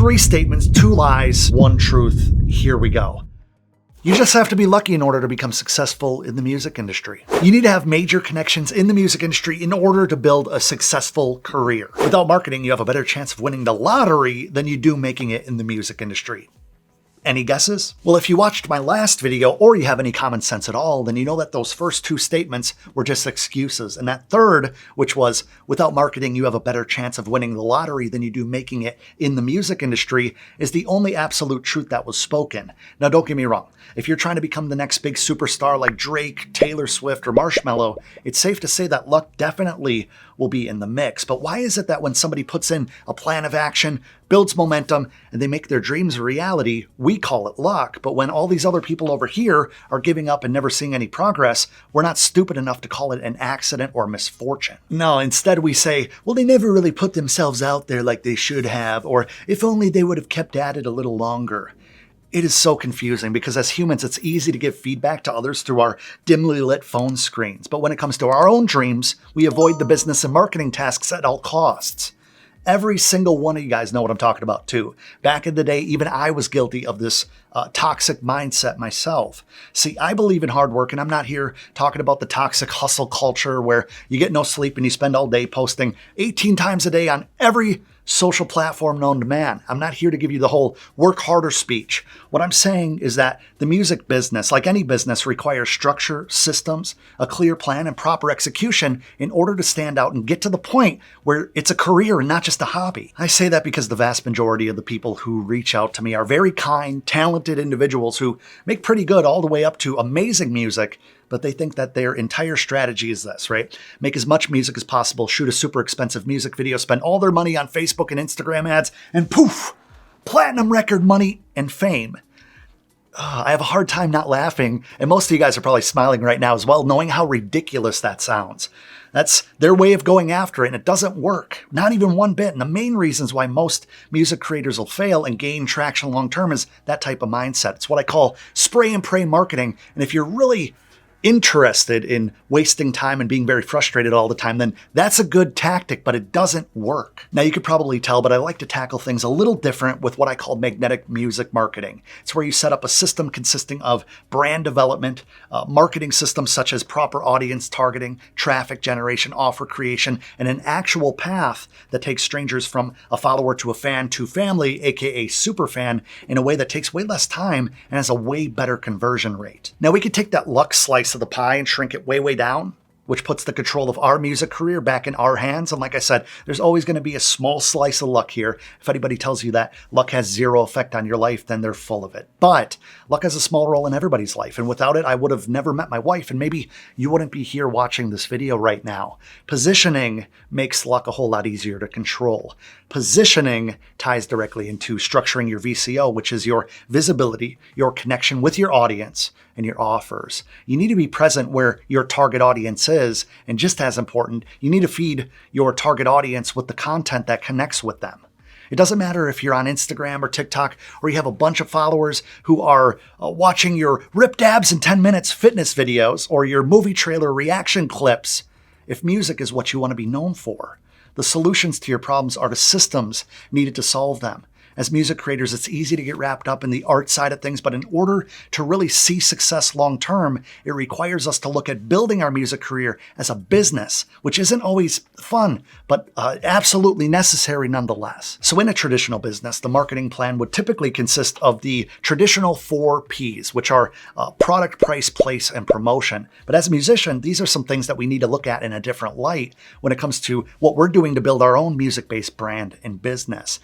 3 statements, 2 lies, 1 truth. Here we go. You just have to be lucky in order to become successful in the music industry. You need to have major connections in the music industry in order to build a successful career. Without marketing, you have a better chance of winning the lottery than you do making it in the music industry. Any guesses? Well, if you watched my last video or you have any common sense at all, then you know that those first 2 statements were just excuses. And that third, which was, without marketing, you have a better chance of winning the lottery than you do making it in the music industry, is the only absolute truth that was spoken. Now, don't get me wrong. If you're trying to become the next big superstar like Drake, Taylor Swift, or Marshmello, it's safe to say that luck definitely will be in the mix. But why is it that when somebody puts in a plan of action, builds momentum, and they make their dreams a reality, we call it luck? But when all these other people over here are giving up and never seeing any progress, we're not stupid enough to call it an accident or misfortune. No, instead we say, well, they never really put themselves out there like they should have, or if only they would have kept at it a little longer. It is so confusing because as humans, it's easy to give feedback to others through our dimly lit phone screens. But when it comes to our own dreams, we avoid the business and marketing tasks at all costs. Every single one of you guys know what I'm talking about too. Back in the day, even I was guilty of this toxic mindset myself. See, I believe in hard work, and I'm not here talking about the toxic hustle culture where you get no sleep and you spend all day posting 18 times a day on every social platform known to man. I'm not here to give you the whole work harder speech. What I'm saying is that the music business, like any business, requires structure, systems, a clear plan, and proper execution in order to stand out and get to the point where it's a career and not just a hobby. I say that because the vast majority of the people who reach out to me are very kind, talented individuals who make pretty good all the way up to amazing music, but they think that their entire strategy is this, right? Make as much music as possible, shoot a super expensive music video, spend all their money on Facebook and Instagram ads, and poof, platinum record money and fame. I have a hard time not laughing, and most of you guys are probably smiling right now as well, knowing how ridiculous that sounds. That's their way of going after it, and it doesn't work, not even one bit. And the main reasons why most music creators will fail and gain traction long-term is that type of mindset. It's what I call spray and pray marketing, and if you're really interested in wasting time and being very frustrated all the time, then that's a good tactic, but it doesn't work. Now, you could probably tell, but I like to tackle things a little different with what I call magnetic music marketing. It's where you set up a system consisting of brand development, marketing systems such as proper audience targeting, traffic generation, offer creation, and an actual path that takes strangers from a follower to a fan to family, aka super fan, in a way that takes way less time and has a way better conversion rate. Now, we could take that luck slice of the pie and shrink it way down, which puts the control of our music career back in our hands. And like I said, there's always going to be a small slice of luck here. If anybody tells you that luck has zero effect on your life, then they're full of it. But luck has a small role in everybody's life. And without it, I would have never met my wife. And maybe you wouldn't be here watching this video right now. Positioning makes luck a whole lot easier to control. Positioning ties directly into structuring your VCO, which is your visibility, your connection with your audience, and your offers. You need to be present where your target audience is, and just as important, you need to feed your target audience with the content that connects with them. It doesn't matter if you're on Instagram or TikTok, or you have a bunch of followers who are watching your ripped abs in 10 minutes fitness videos, or your movie trailer reaction clips. If music is what you want to be known for, the solutions to your problems are the systems needed to solve them. As music creators, it's easy to get wrapped up in the art side of things, but in order to really see success long-term, it requires us to look at building our music career as a business, which isn't always fun, but absolutely necessary nonetheless. So in a traditional business, the marketing plan would typically consist of the traditional 4 Ps, which are product, price, place, and promotion. But as a musician, these are some things that we need to look at in a different light when it comes to what we're doing to build our own music-based brand and business.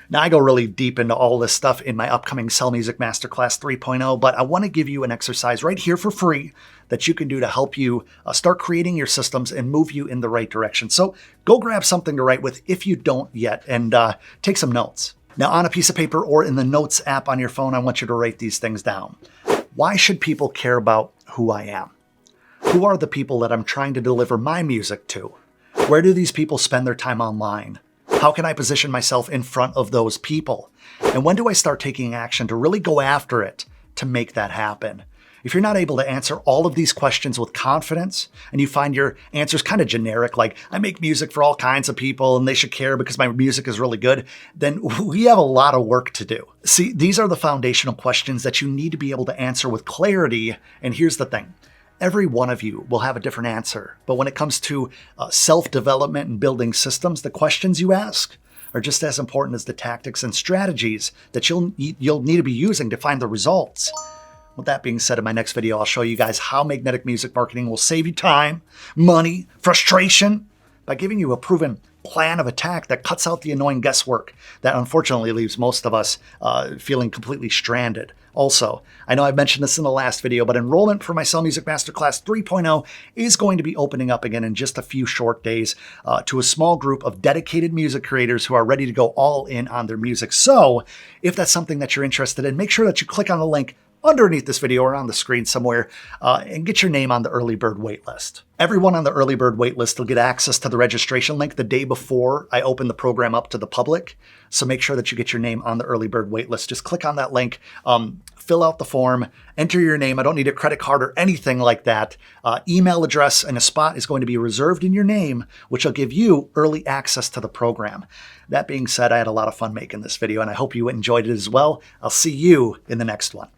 Now, I go really deep into all this stuff in my upcoming Sell Music Masterclass 3.0, but I want to give you an exercise right here for free that you can do to help you start creating your systems and move you in the right direction. So go grab something to write with if you don't yet, and take some notes. Now, on a piece of paper or in the Notes app on your phone, I want you to write these things down. Why should people care about who I am? Who are the people that I'm trying to deliver my music to? Where do these people spend their time online? How can I position myself in front of those people? And when do I start taking action to really go after it to make that happen? If you're not able to answer all of these questions with confidence and you find your answers kind of generic, like I make music for all kinds of people and they should care because my music is really good, then we have a lot of work to do. See, these are the foundational questions that you need to be able to answer with clarity. And here's the thing. Every one of you will have a different answer. But when it comes to self-development and building systems, the questions you ask are just as important as the tactics and strategies that you'll need to be using to find the results. With that being said, in my next video, I'll show you guys how magnetic music marketing will save you time, money, frustration, by giving you a proven plan of attack that cuts out the annoying guesswork that unfortunately leaves most of us feeling completely stranded. Also, I know I've mentioned this in the last video, but enrollment for my Sell Music Masterclass 3.0 is going to be opening up again in just a few short days to a small group of dedicated music creators who are ready to go all in on their music. So if that's something that you're interested in, make sure that you click on the link underneath this video or on the screen somewhere and get your name on the early bird waitlist. Everyone on the early bird waitlist will get access to the registration link the day before I open the program up to the public. So make sure that you get your name on the early bird waitlist. Just click on that link, fill out the form, enter your name. I don't need a credit card or anything like that. Email address and a spot is going to be reserved in your name, which will give you early access to the program. That being said, I had a lot of fun making this video and I hope you enjoyed it as well. I'll see you in the next one.